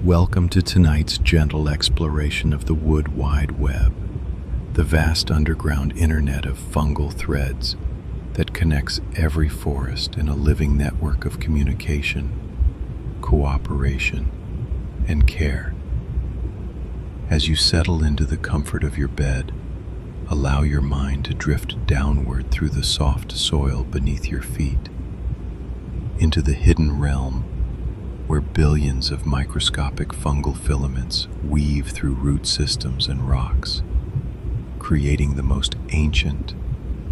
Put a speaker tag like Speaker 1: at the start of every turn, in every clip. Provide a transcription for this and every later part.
Speaker 1: Welcome to tonight's gentle exploration of the Wood Wide Web, the vast underground internet of fungal threads that connects every forest in a living network of communication, cooperation, and care. As you settle into the comfort of your bed, allow your mind to drift downward through the soft soil beneath your feet, into the hidden realm where billions of microscopic fungal filaments weave through root systems and rocks, creating the most ancient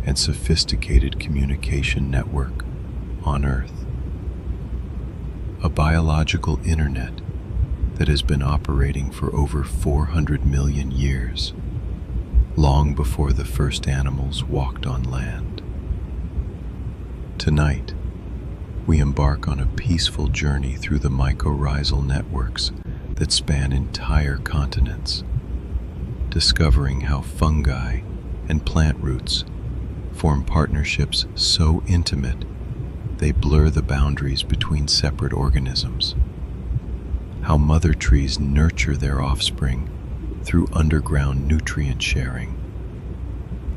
Speaker 1: and sophisticated communication network on Earth. A biological internet that has been operating for over 400 million years, long before the first animals walked on land. Tonight, we embark on a peaceful journey through the mycorrhizal networks that span entire continents, discovering how fungi and plant roots form partnerships so intimate they blur the boundaries between separate organisms, how mother trees nurture their offspring through underground nutrient sharing,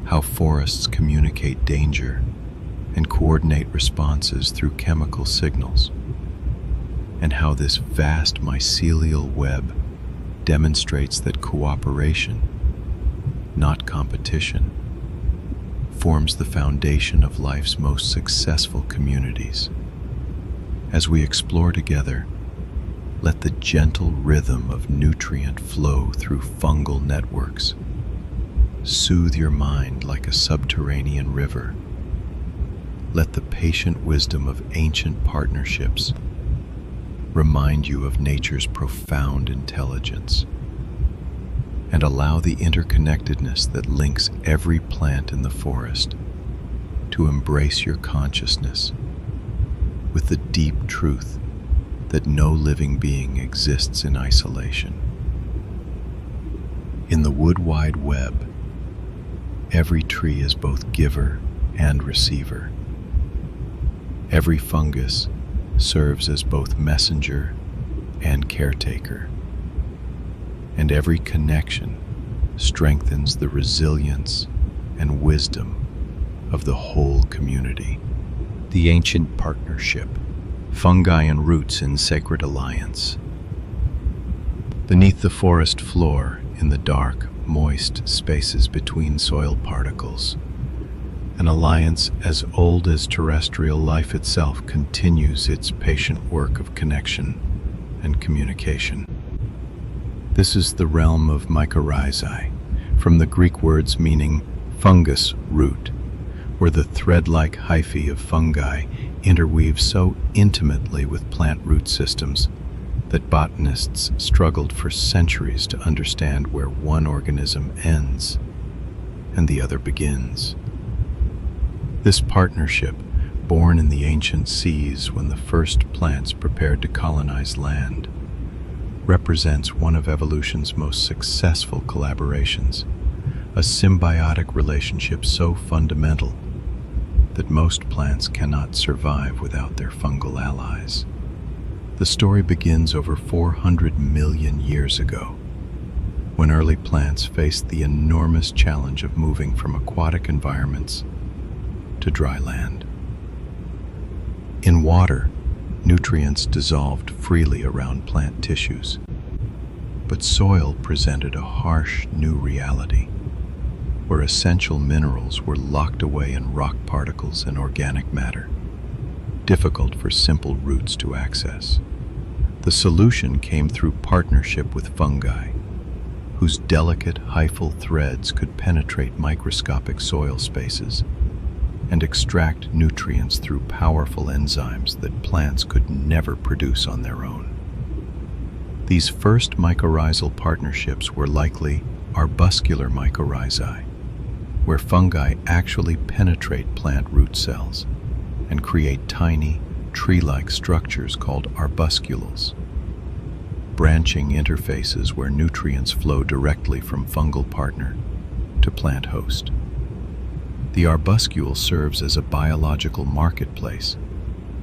Speaker 1: how forests communicate danger and coordinate responses through chemical signals, and how this vast mycelial web demonstrates that cooperation, not competition, forms the foundation of life's most successful communities. As we explore together, let the gentle rhythm of nutrient flow through fungal networks soothe your mind like a subterranean river. Let the patient wisdom of ancient partnerships remind you of nature's profound intelligence, and allow the interconnectedness that links every plant in the forest to embrace your consciousness with the deep truth that no living being exists in isolation. In the wood wide web, every tree is both giver and receiver. Every fungus serves as both messenger and caretaker, and every connection strengthens the resilience and wisdom of the whole community. The ancient partnership, fungi and roots in sacred alliance. Beneath the forest floor, in the dark, moist spaces between soil particles, an alliance as old as terrestrial life itself continues its patient work of connection and communication. This is the realm of mycorrhizae, from the Greek words meaning fungus root, where the thread-like hyphae of fungi interweave so intimately with plant root systems that botanists struggled for centuries to understand where one organism ends and the other begins. This partnership, born in the ancient seas when the first plants prepared to colonize land, represents one of evolution's most successful collaborations, a symbiotic relationship so fundamental that most plants cannot survive without their fungal allies. The story begins over 400 million years ago, when early plants faced the enormous challenge of moving from aquatic environments to dry land. In water, nutrients dissolved freely around plant tissues, but soil presented a harsh new reality, where essential minerals were locked away in rock particles and organic matter, difficult for simple roots to access. The solution came through partnership with fungi, whose delicate hyphal threads could penetrate microscopic soil spaces and extract nutrients through powerful enzymes that plants could never produce on their own. These first mycorrhizal partnerships were likely arbuscular mycorrhizae, where fungi actually penetrate plant root cells and create tiny, tree-like structures called arbuscules, branching interfaces where nutrients flow directly from fungal partner to plant host. The arbuscule serves as a biological marketplace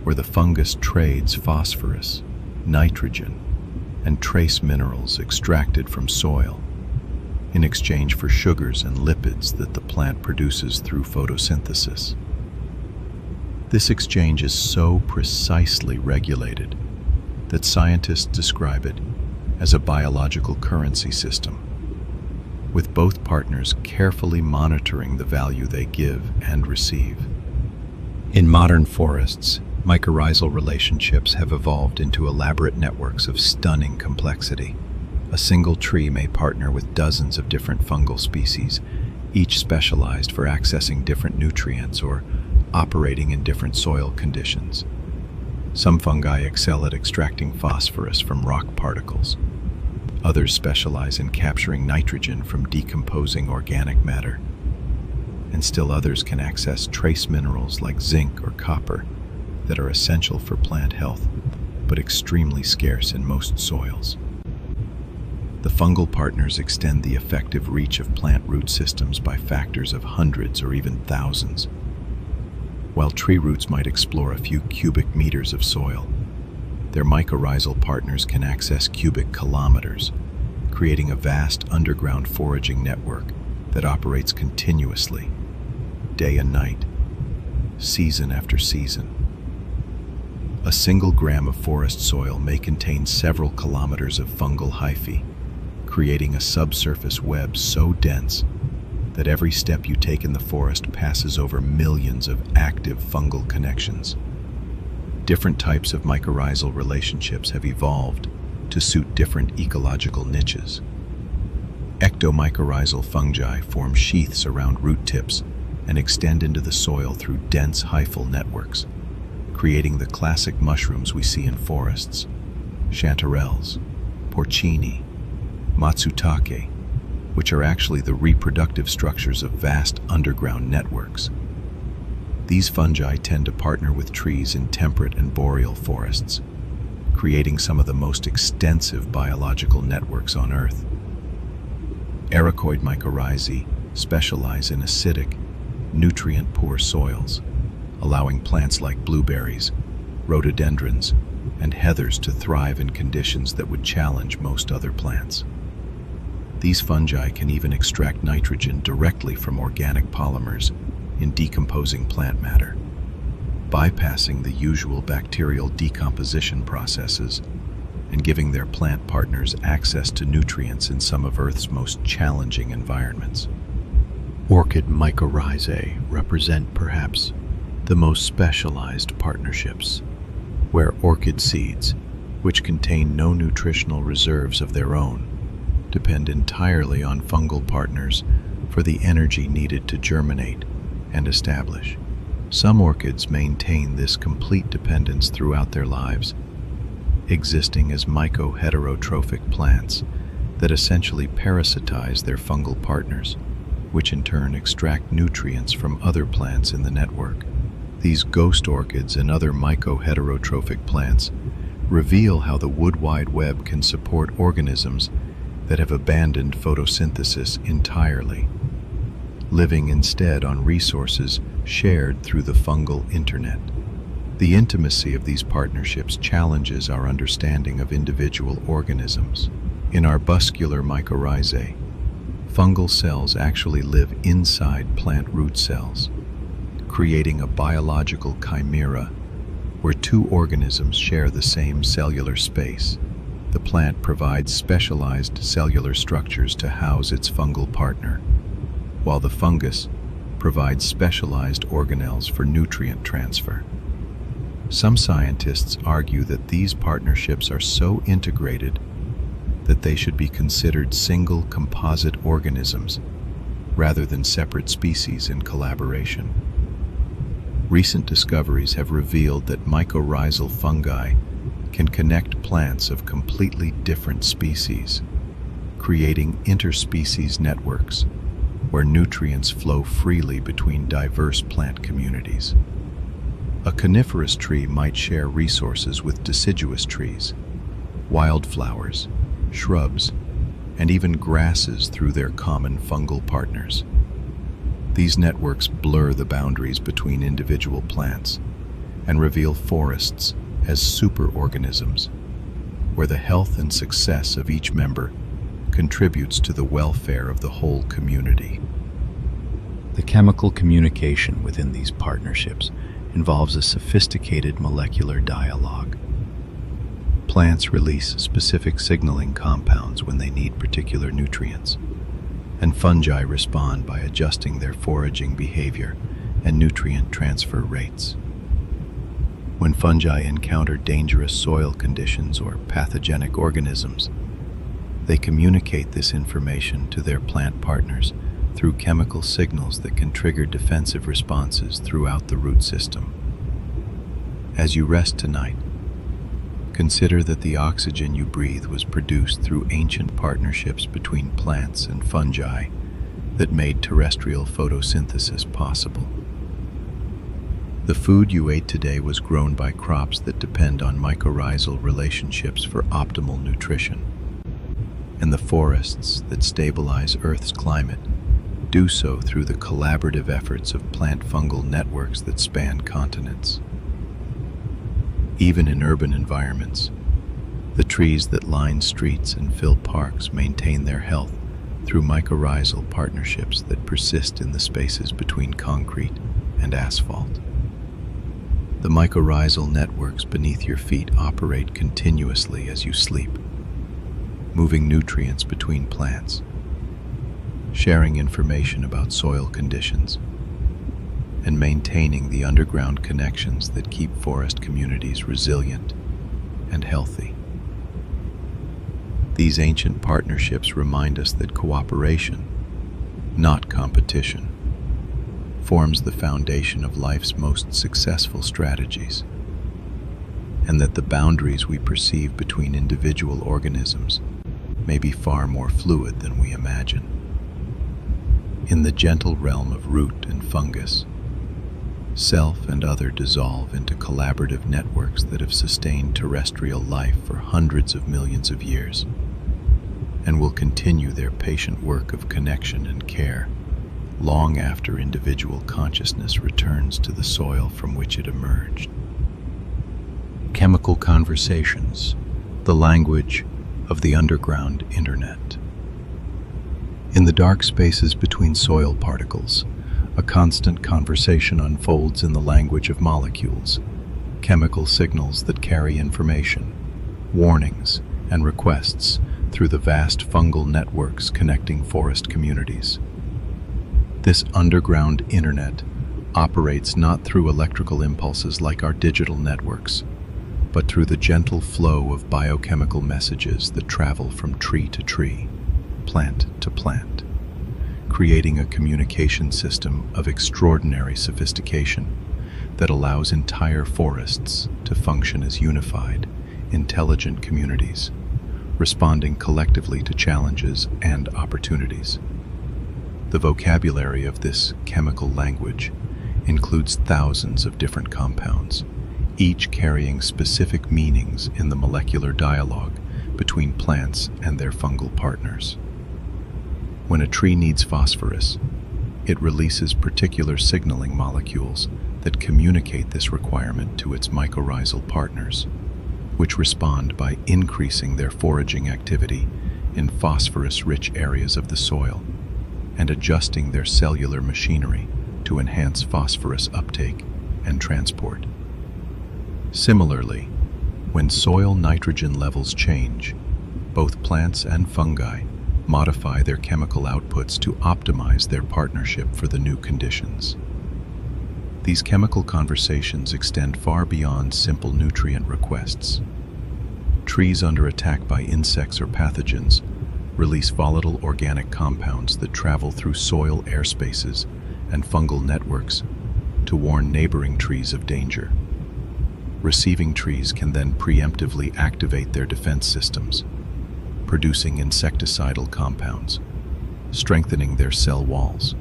Speaker 1: where the fungus trades phosphorus, nitrogen, and trace minerals extracted from soil in exchange for sugars and lipids that the plant produces through photosynthesis. This exchange is so precisely regulated that scientists describe it as a biological currency system, with both partners carefully monitoring the value they give and receive. In modern forests, mycorrhizal relationships have evolved into elaborate networks of stunning complexity. A single tree may partner with dozens of different fungal species, each specialized for accessing different nutrients or operating in different soil conditions. Some fungi excel at extracting phosphorus from rock particles. Others specialize in capturing nitrogen from decomposing organic matter. And still others can access trace minerals like zinc or copper that are essential for plant health, but extremely scarce in most soils. The fungal partners extend the effective reach of plant root systems by factors of hundreds or even thousands. While tree roots might explore a few cubic meters of soil, their mycorrhizal partners can access cubic kilometers, creating a vast underground foraging network that operates continuously, day and night, season after season. A single gram of forest soil may contain several kilometers of fungal hyphae, creating a subsurface web so dense that every step you take in the forest passes over millions of active fungal connections. Different types of mycorrhizal relationships have evolved to suit different ecological niches. Ectomycorrhizal fungi form sheaths around root tips and extend into the soil through dense hyphal networks, creating the classic mushrooms we see in forests: chanterelles, porcini, matsutake, which are actually the reproductive structures of vast underground networks. These fungi tend to partner with trees in temperate and boreal forests, creating some of the most extensive biological networks on Earth. Ericoid mycorrhizae specialize in acidic, nutrient-poor soils, allowing plants like blueberries, rhododendrons, and heathers to thrive in conditions that would challenge most other plants. These fungi can even extract nitrogen directly from organic polymers in decomposing plant matter, bypassing the usual bacterial decomposition processes and giving their plant partners access to nutrients in some of Earth's most challenging environments. Orchid mycorrhizae represent perhaps the most specialized partnerships, where orchid seeds, which contain no nutritional reserves of their own, depend entirely on fungal partners for the energy needed to germinate and establish. Some orchids maintain this complete dependence throughout their lives, existing as mycoheterotrophic plants that essentially parasitize their fungal partners, which in turn extract nutrients from other plants in the network. These ghost orchids and other mycoheterotrophic plants reveal how the wood wide web can support organisms that have abandoned photosynthesis entirely, living instead on resources shared through the fungal internet. The intimacy of these partnerships challenges our understanding of individual organisms. In arbuscular mycorrhizae, fungal cells actually live inside plant root cells, creating a biological chimera where two organisms share the same cellular space. The plant provides specialized cellular structures to house its fungal partner, while the fungus provides specialized organelles for nutrient transfer. Some scientists argue that these partnerships are so integrated that they should be considered single composite organisms rather than separate species in collaboration. Recent discoveries have revealed that mycorrhizal fungi can connect plants of completely different species, creating interspecies networks where nutrients flow freely between diverse plant communities. A coniferous tree might share resources with deciduous trees, wildflowers, shrubs, and even grasses through their common fungal partners. These networks blur the boundaries between individual plants and reveal forests as superorganisms, where the health and success of each member contributes to the welfare of the whole community.
Speaker 2: The chemical communication within these partnerships involves a sophisticated molecular dialogue. Plants release specific signaling compounds when they need particular nutrients, and fungi respond by adjusting their foraging behavior and nutrient transfer rates. When fungi encounter dangerous soil conditions or pathogenic organisms, they communicate this information to their plant partners through chemical signals that can trigger defensive responses throughout the root system. As you rest tonight, consider that the oxygen you breathe was produced through ancient partnerships between plants and fungi that made terrestrial photosynthesis possible. The food you ate today was grown by crops that depend on mycorrhizal relationships for optimal nutrition, and the forests that stabilize Earth's climate do so through the collaborative efforts of plant-fungal networks that span continents. Even in urban environments, the trees that line streets and fill parks maintain their health through mycorrhizal partnerships that persist in the spaces between concrete and asphalt. The mycorrhizal networks beneath your feet operate continuously as you sleep, moving nutrients between plants, sharing information about soil conditions, and maintaining the underground connections that keep forest communities resilient and healthy. These ancient partnerships remind us that cooperation, not competition, forms the foundation of life's most successful strategies, and that the boundaries we perceive between individual organisms may be far more fluid than we imagine. In the gentle realm of root and fungus, self and other dissolve into collaborative networks that have sustained terrestrial life for hundreds of millions of years, and will continue their patient work of connection and care long after individual consciousness returns to the soil from which it emerged. Chemical conversations, the language of the underground internet. In the dark spaces between soil particles, a constant conversation unfolds in the language of molecules, chemical signals that carry information, warnings, and requests through the vast fungal networks connecting forest communities. This underground internet operates not through electrical impulses like our digital networks, but through the gentle flow of biochemical messages that travel from tree to tree, plant to plant, creating a communication system of extraordinary sophistication that allows entire forests to function as unified, intelligent communities, responding collectively to challenges and opportunities. The vocabulary of this chemical language includes thousands of different compounds, each carrying specific meanings in the molecular dialogue between plants and their fungal partners. When a tree needs phosphorus, it releases particular signaling molecules that communicate this requirement to its mycorrhizal partners, which respond by increasing their foraging activity in phosphorus-rich areas of the soil and adjusting their cellular machinery to enhance phosphorus uptake and transport. Similarly, when soil nitrogen levels change, both plants and fungi modify their chemical outputs to optimize their partnership for the new conditions. These chemical conversations extend far beyond simple nutrient requests. Trees under attack by insects or pathogens release volatile organic compounds that travel through soil airspaces and fungal networks to warn neighboring trees of danger. Receiving trees can then preemptively activate their defense systems, producing insecticidal compounds, strengthening their cell walls,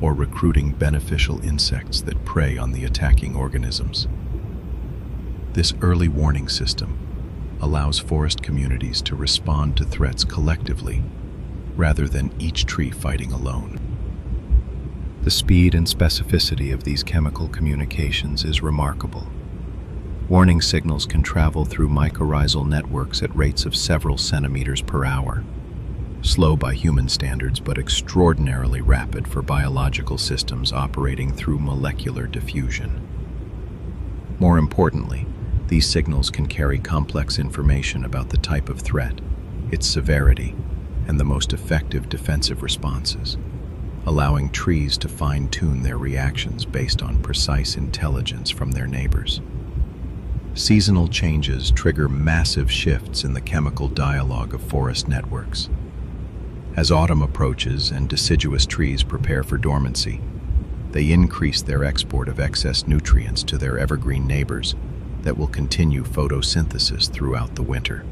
Speaker 2: or recruiting beneficial insects that prey on the attacking organisms. This early warning system allows forest communities to respond to threats collectively rather than each tree fighting alone. The speed and specificity of these chemical communications is remarkable.
Speaker 1: Warning signals can travel through mycorrhizal networks at rates of several centimeters per hour. Slow by human standards, but extraordinarily rapid for biological systems operating through molecular diffusion. More importantly, these signals can carry complex information about the type of threat, its severity, and the most effective defensive responses, allowing trees to fine-tune their reactions based on precise intelligence from their neighbors. Seasonal changes trigger massive shifts in the chemical dialogue of forest networks. As autumn approaches and deciduous trees prepare for dormancy, they increase their export of excess nutrients to their evergreen neighbors that will continue photosynthesis throughout the winter.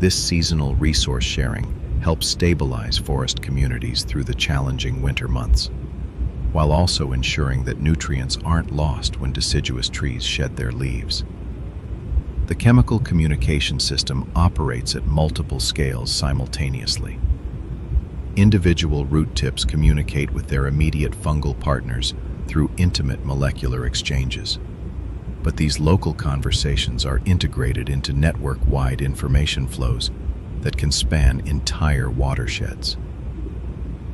Speaker 1: This seasonal resource sharing helps stabilize forest communities through the challenging winter months, while also ensuring that nutrients aren't lost when deciduous trees shed their leaves. The chemical communication system operates at multiple scales simultaneously. Individual root tips communicate with their immediate fungal partners through intimate molecular exchanges. But these local conversations are integrated into network-wide information flows that can span entire watersheds.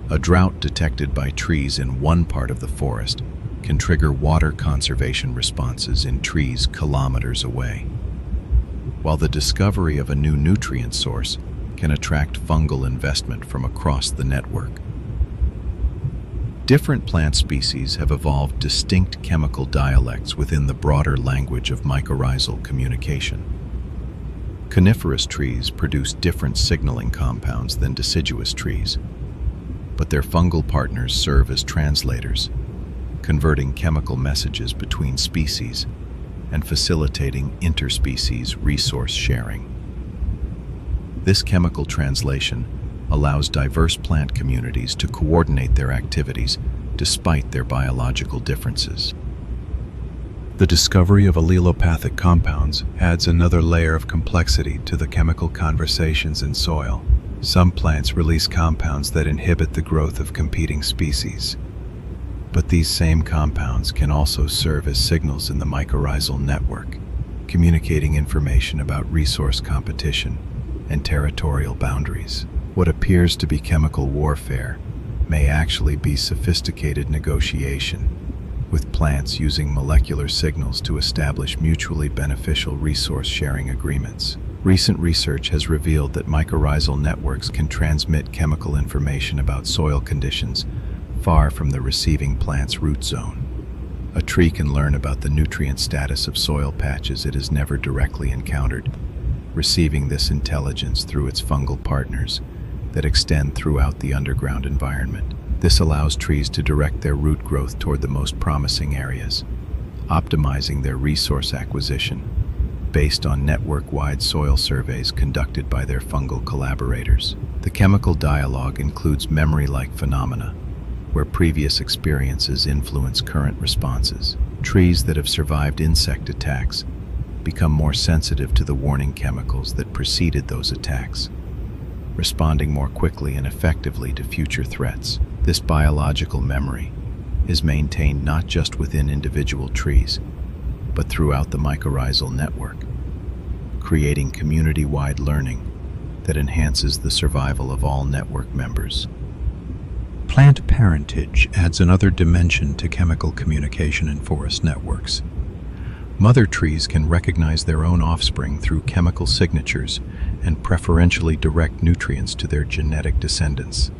Speaker 1: A drought detected by trees in one part of the forest can trigger water conservation responses in trees kilometers away, while the discovery of a new nutrient source can attract fungal investment from across the network. Different plant species have evolved distinct chemical dialects within the broader language of mycorrhizal communication. Coniferous trees produce different signaling compounds than deciduous trees, but their fungal partners serve as translators, converting chemical messages between species and facilitating interspecies resource sharing. This chemical translation allows diverse plant communities to coordinate their activities despite their biological differences. The discovery of allelopathic compounds adds another layer of complexity to the chemical conversations in soil. Some plants release compounds that inhibit the growth of competing species. But these same compounds can also serve as signals in the mycorrhizal network, communicating information about resource competition and territorial boundaries. What appears to be chemical warfare may actually be sophisticated negotiation, with plants using molecular signals to establish mutually beneficial resource-sharing agreements. Recent research has revealed that mycorrhizal networks can transmit chemical information about soil conditions far from the receiving plant's root zone. A tree can learn about the nutrient status of soil patches it has never directly encountered, receiving this intelligence through its fungal partners that extend throughout the underground environment. This allows trees to direct their root growth toward the most promising areas, optimizing their resource acquisition based on network-wide soil surveys conducted by their fungal collaborators. The chemical dialogue includes memory-like phenomena, where previous experiences influence current responses. Trees that have survived insect attacks become more sensitive to the warning chemicals that preceded those attacks, responding more quickly and effectively to future threats. This biological memory is maintained not just within individual trees, but throughout the mycorrhizal network, creating community-wide learning that enhances the survival of all network members.
Speaker 2: Plant parentage adds another dimension to chemical communication in forest networks. Mother trees can recognize their own offspring through chemical signatures and preferentially direct nutrients to their genetic descendants,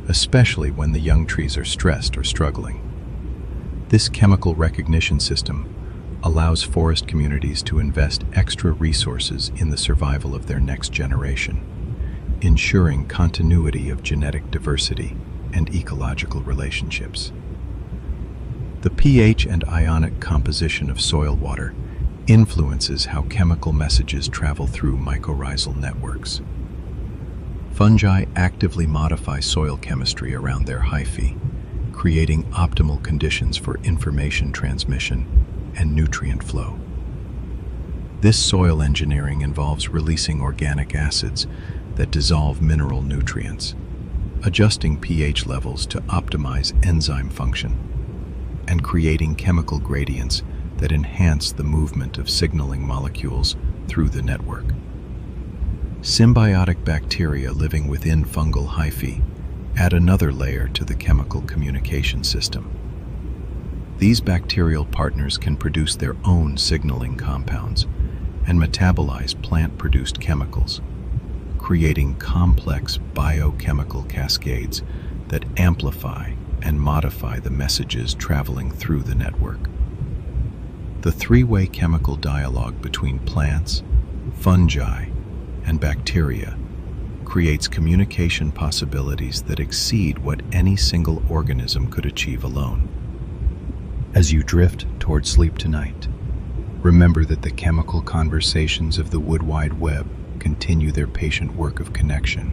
Speaker 2: especially when the young trees are stressed or struggling. This chemical recognition system allows forest communities to invest extra resources in the survival of their next generation, ensuring continuity of genetic diversity and ecological relationships. The pH and ionic composition of soil water influences how chemical messages travel through mycorrhizal networks. Fungi actively modify soil chemistry around their hyphae, creating optimal conditions for information transmission and nutrient flow. This soil engineering involves releasing organic acids that dissolve mineral nutrients, adjusting pH levels to optimize enzyme function, and creating chemical gradients that enhance the movement of signaling molecules through the network. Symbiotic bacteria living within fungal hyphae add another layer to the chemical communication system. These bacterial partners can produce their own signaling compounds and metabolize plant-produced chemicals, creating complex biochemical cascades that amplify and modify the messages traveling through the network. The three-way chemical dialogue between plants, fungi, and bacteria creates communication possibilities that exceed what any single organism could achieve alone. As you drift toward sleep tonight, remember that the chemical conversations of the wood wide web continue their patient work of connection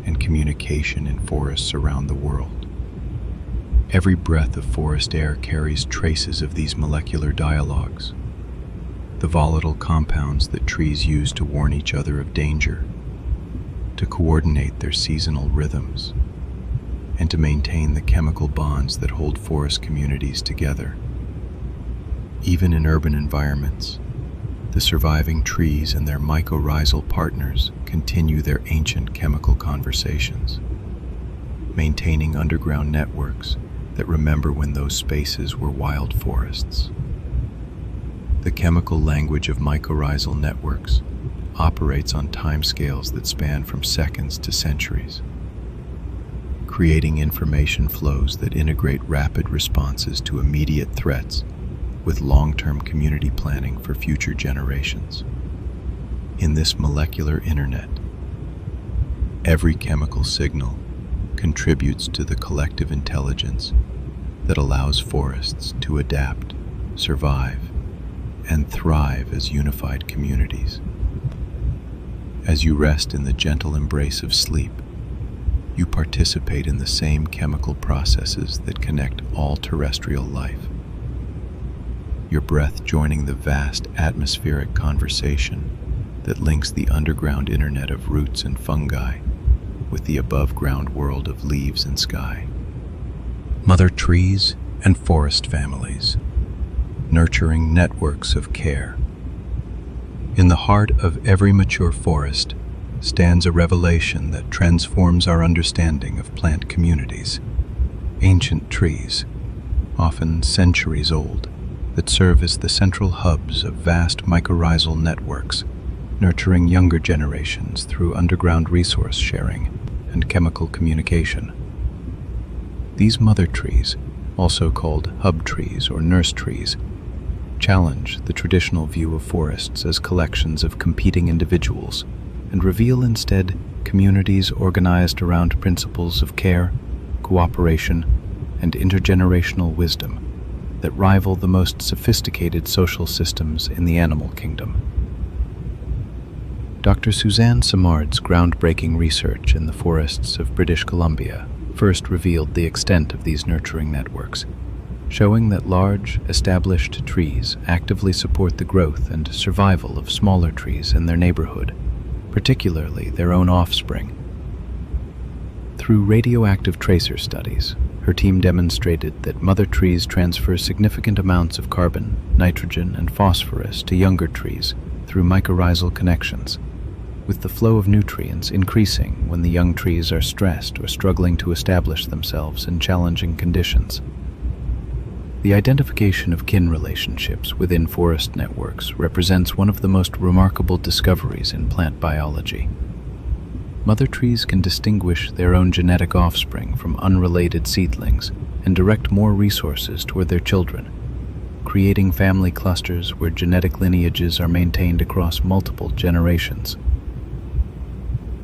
Speaker 2: and communication in forests around the world. Every breath of forest air carries traces of these molecular dialogues, the volatile compounds that trees use to warn each other of danger, to coordinate their seasonal rhythms, and to maintain the chemical bonds that hold forest communities together. Even in urban environments, the surviving trees and their mycorrhizal partners continue their ancient chemical conversations, maintaining underground networks that remember when those spaces were wild forests. The chemical language of mycorrhizal networks operates on timescales that span from seconds to centuries, creating information flows that integrate rapid responses to immediate threats with long-term community planning for future generations. In this molecular internet, every chemical signal contributes to the collective intelligence that allows forests to adapt, survive, and thrive as unified communities. As you rest in the gentle embrace of sleep, you participate in the same chemical processes that connect all terrestrial life. Your breath joining the vast atmospheric conversation that links the underground internet of roots and fungi with the above-ground world of leaves and sky. Mother trees and forest families, nurturing networks of care. In the heart of every mature forest stands a revelation that transforms our understanding of plant communities. Ancient trees, often centuries old, that serve as the central hubs of vast mycorrhizal networks, nurturing younger generations through underground resource sharing and chemical communication. These mother trees, also called hub trees or nurse trees, challenge the traditional view of forests as collections of competing individuals and reveal instead communities organized around principles of care, cooperation, and intergenerational wisdom that rival the most sophisticated social systems in the animal kingdom. Dr. Suzanne Simard's groundbreaking research in the forests of British Columbia first revealed the extent of these nurturing networks, showing that large, established trees actively support the growth and survival of smaller trees in their neighborhood, particularly their own offspring. Through radioactive tracer studies, her team demonstrated that mother trees transfer significant amounts of carbon, nitrogen, and phosphorus to younger trees through mycorrhizal connections, with the flow of nutrients increasing when the young trees are stressed or struggling to establish themselves in challenging conditions. The identification of kin relationships within forest networks represents one of the most remarkable discoveries in plant biology. Mother trees can distinguish their own genetic offspring from unrelated seedlings and direct more resources toward their children, creating family clusters where genetic lineages are maintained across multiple generations.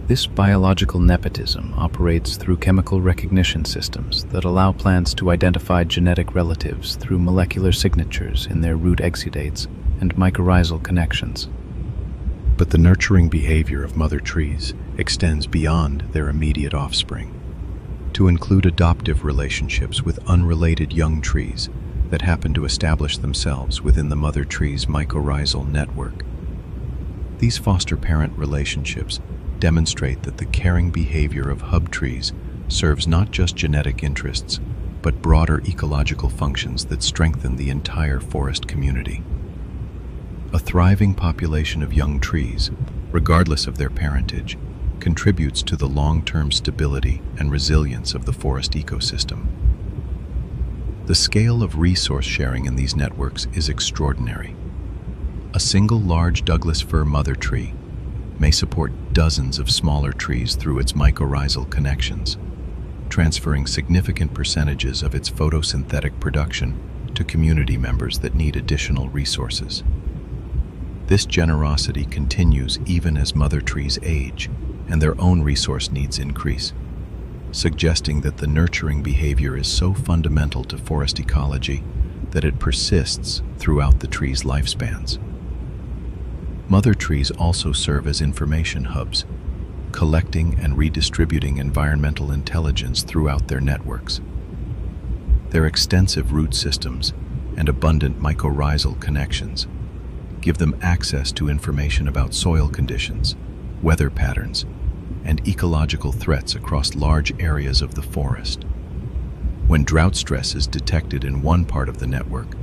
Speaker 2: This biological nepotism operates through chemical recognition systems that allow plants to identify genetic relatives through molecular signatures in their root exudates and mycorrhizal connections. But the nurturing behavior of mother trees extends beyond their immediate offspring, to include adoptive relationships with unrelated young trees that happen to establish themselves within the mother tree's mycorrhizal network. These foster-parent relationships demonstrate that the caring behavior of hub trees serves not just genetic interests, but broader ecological functions that strengthen the entire forest community. A thriving population of young trees, regardless of their parentage, contributes to the long-term stability and resilience of the forest ecosystem. The scale of resource sharing in these networks is extraordinary. A single large Douglas fir mother tree may support dozens of smaller trees through its mycorrhizal connections, transferring significant percentages of its photosynthetic production to community members that need additional resources. This generosity continues even as mother trees age and their own resource needs increase, suggesting that the nurturing behavior is so fundamental to forest ecology that it persists throughout the tree's lifespans. Mother trees also serve as information hubs, collecting and redistributing environmental intelligence throughout their networks. Their extensive root systems and abundant mycorrhizal connections give them access to information about soil conditions, weather patterns, and ecological threats across large areas of the forest. When drought stress is detected in one part of the network,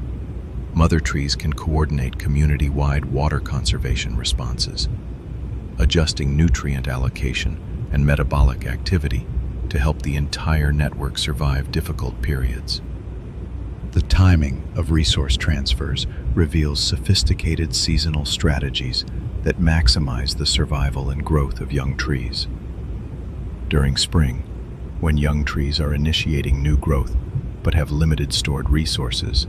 Speaker 2: mother trees can coordinate community-wide water conservation responses, adjusting nutrient allocation and metabolic activity to help the entire network survive difficult periods. The timing of resource transfers reveals sophisticated seasonal strategies that maximize the survival and growth of young trees. During spring, when young trees are initiating new growth but have limited stored resources,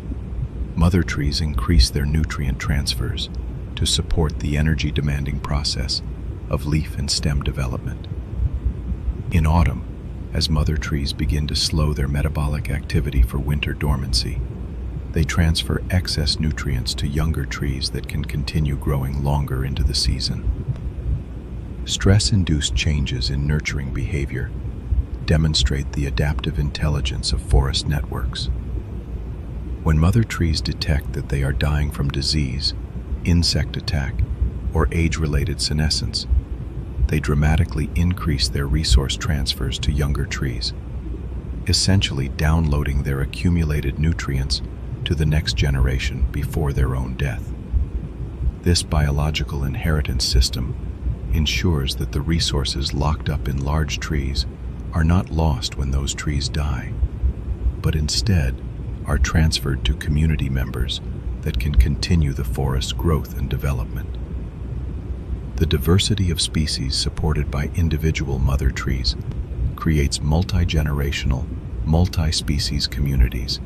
Speaker 2: mother trees increase their nutrient transfers to support the energy-demanding process of leaf and stem development. In autumn, as mother trees begin to slow their metabolic activity for winter dormancy, they transfer excess nutrients to younger trees that can continue growing longer into the season. Stress-induced changes in nurturing behavior demonstrate the adaptive intelligence of forest networks. When mother trees detect that they are dying from disease, insect attack, or age-related senescence, they dramatically increase their resource transfers to younger trees, essentially downloading their accumulated nutrients to the next generation before their own death. This biological inheritance system ensures that the resources locked up in large trees are not lost when those trees die, but instead are transferred to community members that can continue the forest's growth and development. The diversity of species supported by individual mother trees creates multi-generational, multi-species communities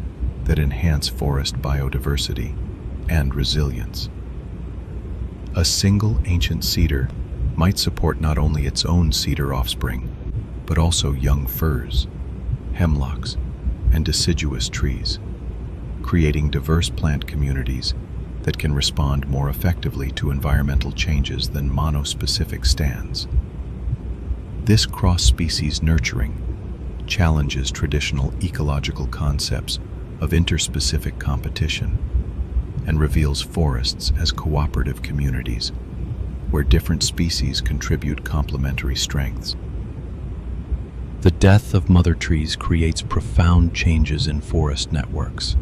Speaker 2: that enhance forest biodiversity and resilience. A single ancient cedar might support not only its own cedar offspring, but also young firs, hemlocks, and deciduous trees, creating diverse plant communities that can respond more effectively to environmental changes than monospecific stands. This cross-species nurturing challenges traditional ecological concepts of interspecific competition and reveals forests as cooperative communities where different species contribute complementary strengths. The death of mother trees creates profound changes in forest networks.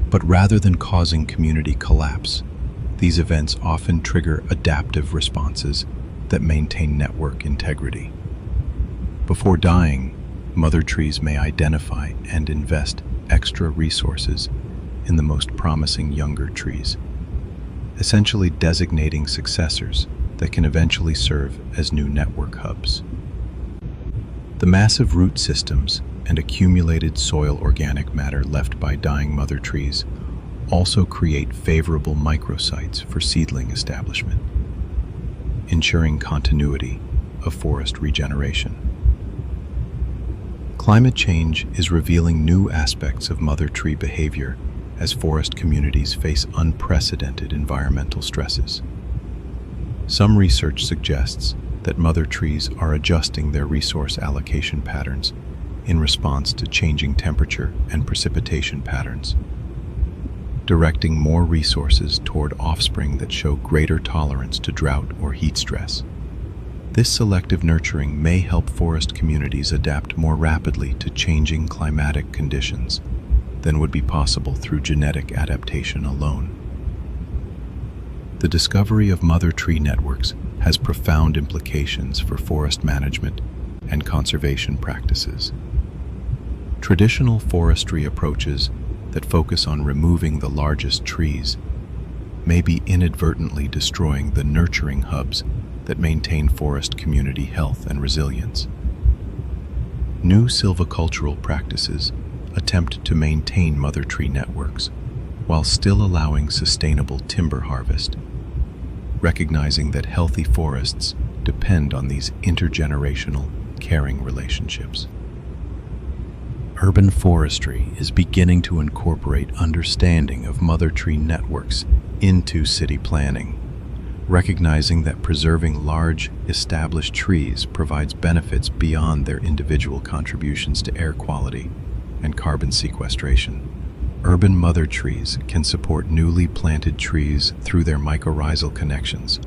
Speaker 2: But rather than causing community collapse, these events often trigger adaptive responses that maintain network integrity. Before dying, mother trees may identify and invest extra resources in the most promising younger trees, essentially designating successors that can eventually serve as new network hubs. The massive root systems and accumulated soil organic matter left by dying mother trees also create favorable microsites for seedling establishment, ensuring continuity of forest regeneration. Climate change is revealing new aspects of mother tree behavior as forest communities face unprecedented environmental stresses. Some research suggests that mother trees are adjusting their resource allocation patterns in response to changing temperature and precipitation patterns, directing more resources toward offspring that show greater tolerance to drought or heat stress. This selective nurturing may help forest communities adapt more rapidly to changing climatic conditions than would be possible through genetic adaptation alone. The discovery of mother tree networks has profound implications for forest management and conservation practices. Traditional forestry approaches that focus on removing the largest trees may be inadvertently destroying the nurturing hubs that maintain forest community health and resilience. New silvicultural practices attempt to maintain mother tree networks while still allowing sustainable timber harvest, recognizing that healthy forests depend on these intergenerational caring relationships. Urban forestry is beginning to incorporate understanding of mother tree networks into city planning, recognizing that preserving large, established trees provides benefits beyond their individual contributions to air quality and carbon sequestration. Urban mother trees can support newly planted trees through their mycorrhizal connections,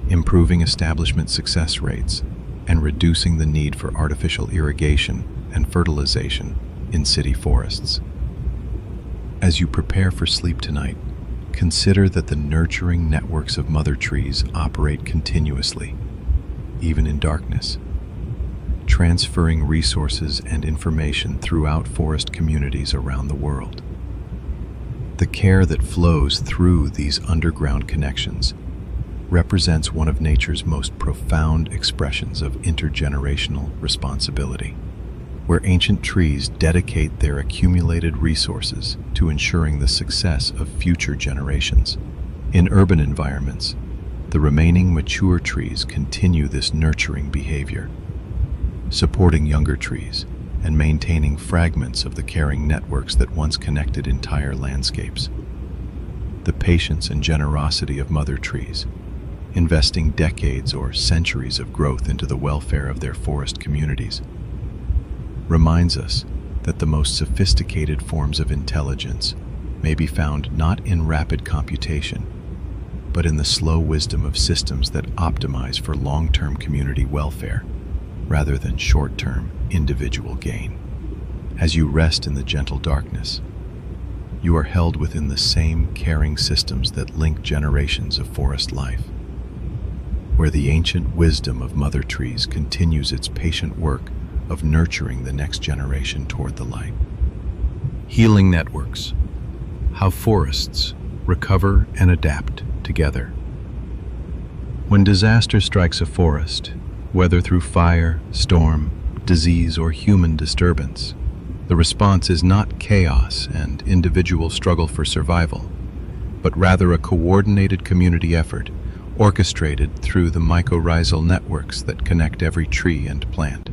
Speaker 2: improving establishment success rates and reducing the need for artificial irrigation and fertilization in city forests. As you prepare for sleep tonight, consider that the nurturing networks of mother trees operate continuously, even in darkness, transferring resources and information throughout forest communities around the world. The care that flows through these underground connections represents one of nature's most profound expressions of intergenerational responsibility, where ancient trees dedicate their accumulated resources to ensuring the success of future generations. In urban environments, the remaining mature trees continue this nurturing behavior, supporting younger trees and maintaining fragments of the caring networks that once connected entire landscapes. The patience and generosity of mother trees, investing decades or centuries of growth into the welfare of their forest communities, reminds us that the most sophisticated forms of intelligence may be found not in rapid computation, but in the slow wisdom of systems that optimize for long-term community welfare rather than short-term individual gain. As you rest in the gentle darkness, you are held within the same caring systems that link generations of forest life, where the ancient wisdom of mother trees continues its patient work of nurturing the next generation toward the light. Healing networks, how forests recover and adapt together. When disaster strikes a forest, whether through fire, storm, disease, or human disturbance, the response is not chaos and individual struggle for survival, but rather a coordinated community effort orchestrated through the mycorrhizal networks that connect every tree and plant.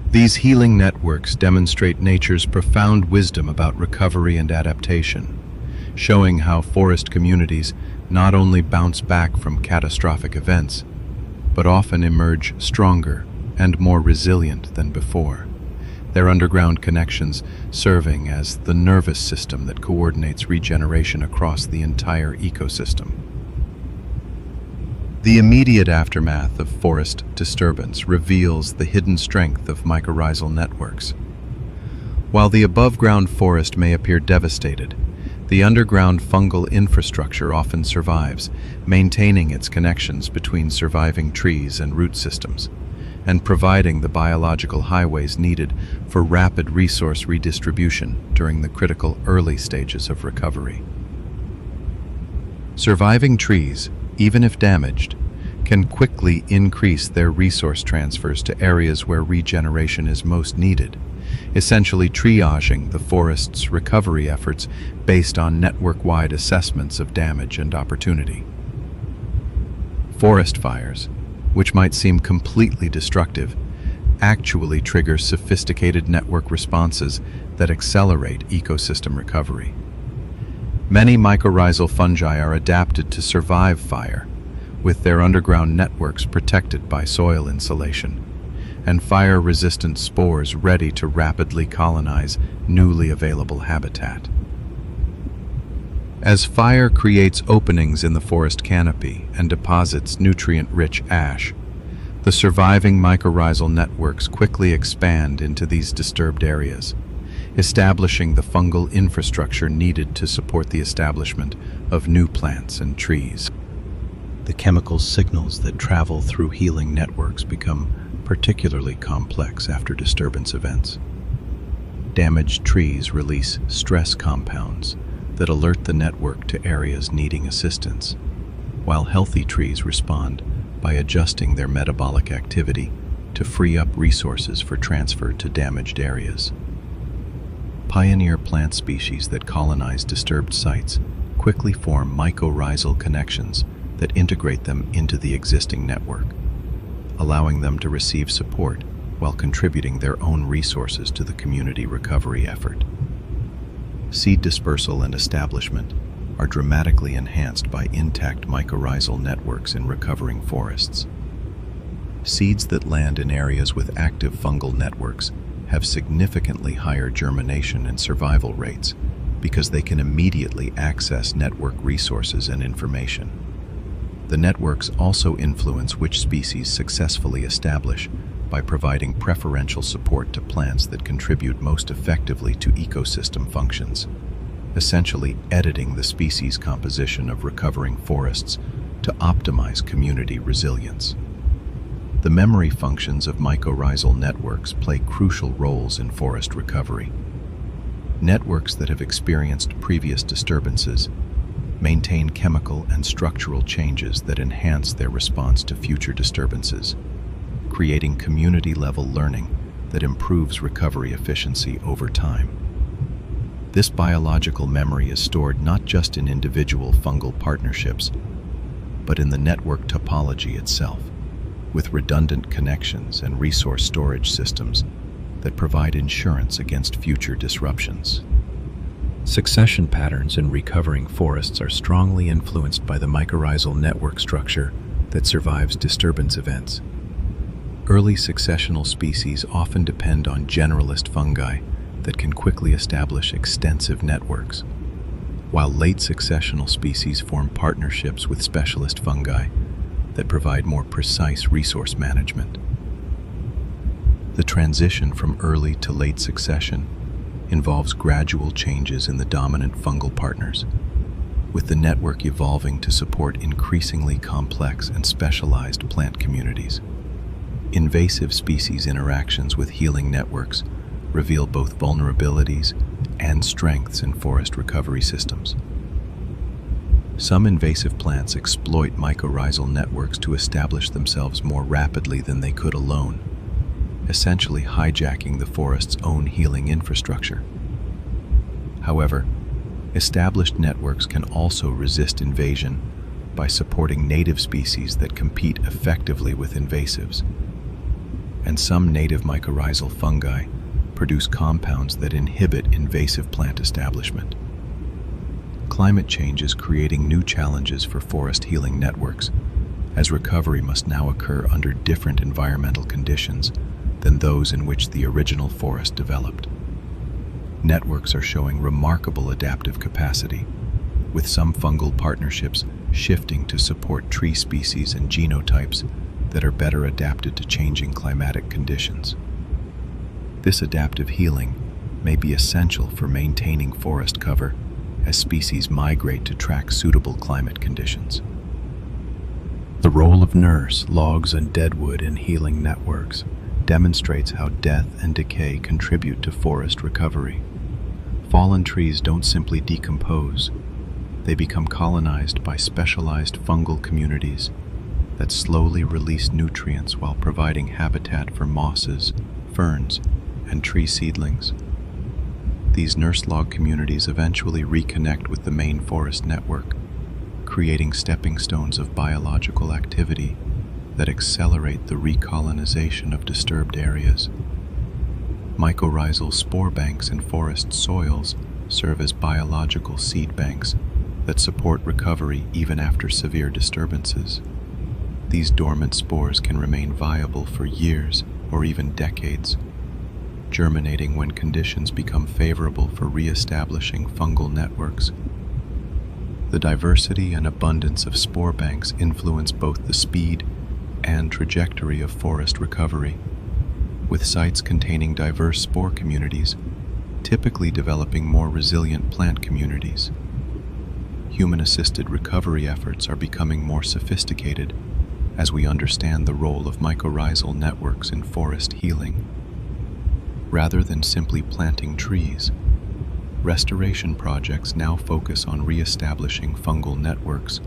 Speaker 2: These healing networks demonstrate nature's profound wisdom about recovery and adaptation, showing how forest communities not only bounce back from catastrophic events, but often emerge stronger and more resilient than before, their underground connections serving as the nervous system that coordinates regeneration across the entire ecosystem. The immediate aftermath of forest disturbance reveals the hidden strength of mycorrhizal networks. While the above-ground forest may appear devastated, the underground fungal infrastructure often survives, maintaining its connections between surviving trees and root systems, and providing the biological highways needed for rapid resource redistribution during the critical early stages of recovery. Surviving trees, even if damaged, can quickly increase their resource transfers to areas where regeneration is most needed, essentially triaging the forest's recovery efforts based on network-wide assessments of damage and opportunity. Forest fires, which might seem completely destructive, actually trigger sophisticated network responses that accelerate ecosystem recovery. Many mycorrhizal fungi are adapted to survive fire, with their underground networks protected by soil insulation, and fire-resistant spores ready to rapidly colonize newly available habitat. As fire creates openings in the forest canopy and deposits nutrient-rich ash, The surviving mycorrhizal networks quickly expand into these disturbed areas, establishing the fungal infrastructure needed to support the establishment of new plants and trees. The chemical signals that travel through healing networks become particularly complex after disturbance events. Damaged trees release stress compounds that alert the network to areas needing assistance, while healthy trees respond by adjusting their metabolic activity to free up resources for transfer to damaged areas. Pioneer plant species that colonize disturbed sites quickly form mycorrhizal connections that integrate them into the existing network, allowing them to receive support while contributing their own resources to the community recovery effort. Seed dispersal and establishment are dramatically enhanced by intact mycorrhizal networks in recovering forests. Seeds that land in areas with active fungal networks have significantly higher germination and survival rates because they can immediately access network resources and information. The networks also influence which species successfully establish by providing preferential support to plants that contribute most effectively to ecosystem functions, essentially editing the species composition of recovering forests to optimize community resilience. The memory functions of mycorrhizal networks play crucial roles in forest recovery. Networks that have experienced previous disturbances maintain chemical and structural changes that enhance their response to future disturbances, creating community-level learning that improves recovery efficiency over time. This biological memory is stored not just in individual fungal partnerships, but in the network topology itself, with redundant connections and resource storage systems that provide insurance against future disruptions. Succession patterns in recovering forests are strongly influenced by the mycorrhizal network structure that survives disturbance events. Early successional species often depend on generalist fungi that can quickly establish extensive networks, while late successional species form partnerships with specialist fungi that provide more precise resource management. The transition from early to late succession involves gradual changes in the dominant fungal partners, with the network evolving to support increasingly complex and specialized plant communities. Invasive species interactions with healing networks reveal both vulnerabilities and strengths in forest recovery systems. Some invasive plants exploit mycorrhizal networks to establish themselves more rapidly than they could alone, essentially hijacking the forest's own healing infrastructure. However, established networks can also resist invasion by supporting native species that compete effectively with invasives. And some native mycorrhizal fungi produce compounds that inhibit invasive plant establishment. Climate change is creating new challenges for forest healing networks, as recovery must now occur under different environmental conditions than those in which the original forest developed. Networks are showing remarkable adaptive capacity, with some fungal partnerships shifting to support tree species and genotypes that are better adapted to changing climatic conditions. This adaptive healing may be essential for maintaining forest cover as species migrate to track suitable climate conditions. The role of nurse, logs, and deadwood in healing networks demonstrates how death and decay contribute to forest recovery. Fallen trees don't simply decompose, they become colonized by specialized fungal communities that slowly release nutrients while providing habitat for mosses, ferns, and tree seedlings. These nurse log communities eventually reconnect with the main forest network, creating stepping stones of biological activity that accelerate the recolonization of disturbed areas. Mycorrhizal spore banks in forest soils serve as biological seed banks that support recovery even after severe disturbances. These dormant spores can remain viable for years or even decades, germinating when conditions become favorable for re-establishing fungal networks. The diversity and abundance of spore banks influence both the speed and trajectory of forest recovery, with sites containing diverse spore communities typically developing more resilient plant communities. Human-assisted recovery efforts are becoming more sophisticated as we understand the role of mycorrhizal networks in forest healing. Rather than simply planting trees, restoration projects now focus on re-establishing fungal networks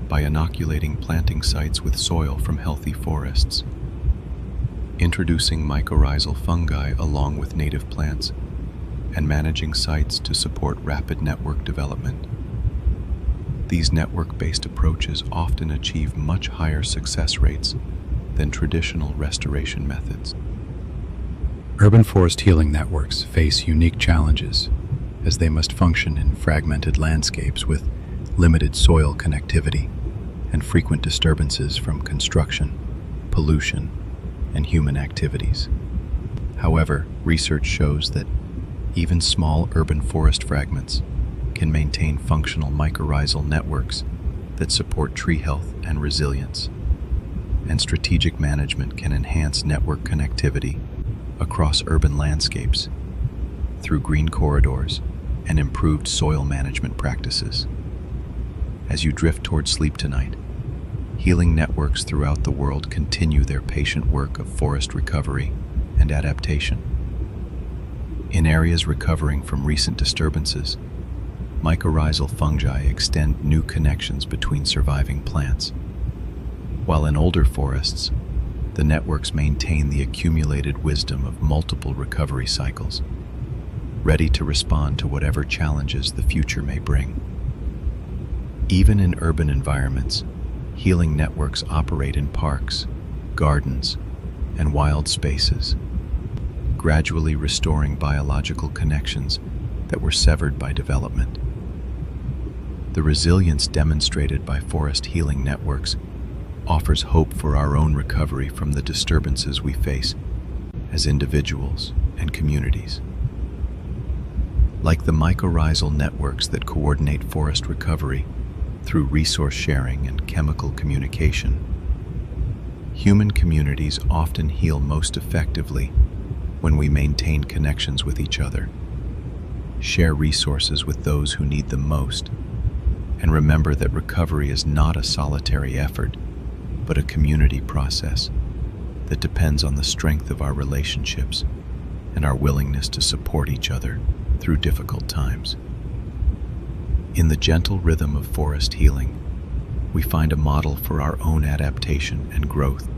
Speaker 2: by inoculating planting sites with soil from healthy forests. Introducing mycorrhizal fungi along with native plants, and managing sites to support rapid network development. These network-based approaches often achieve much higher success rates than traditional restoration methods.
Speaker 1: Urban forest healing networks face unique challenges as they must function in fragmented landscapes with limited soil connectivity and frequent disturbances from construction, pollution, and human activities. However, research shows that even small urban forest fragments can maintain functional mycorrhizal networks that support tree health and resilience, and strategic management can enhance network connectivity across urban landscapes through green corridors and improved soil management practices. As you drift toward sleep tonight, healing networks throughout the world continue their patient work of forest recovery and adaptation. In areas recovering from recent disturbances, mycorrhizal fungi extend new connections between surviving plants, while in older forests, the networks maintain the accumulated wisdom of multiple recovery cycles, ready to respond to whatever challenges the future may bring. Even in urban environments, healing networks operate in parks, gardens, and wild spaces, gradually restoring biological connections that were severed by development. The resilience demonstrated by forest healing networks offers hope for our own recovery from the disturbances we face as individuals and communities. Like the mycorrhizal networks that coordinate forest recovery through resource sharing and chemical communication, human communities often heal most effectively when we maintain connections with each other, share resources with those who need them most, and remember that recovery is not a solitary effort, but a community process that depends on the strength of our relationships and our willingness to support each other through difficult times. In the gentle rhythm of forest healing, we find a model for our own adaptation and growth.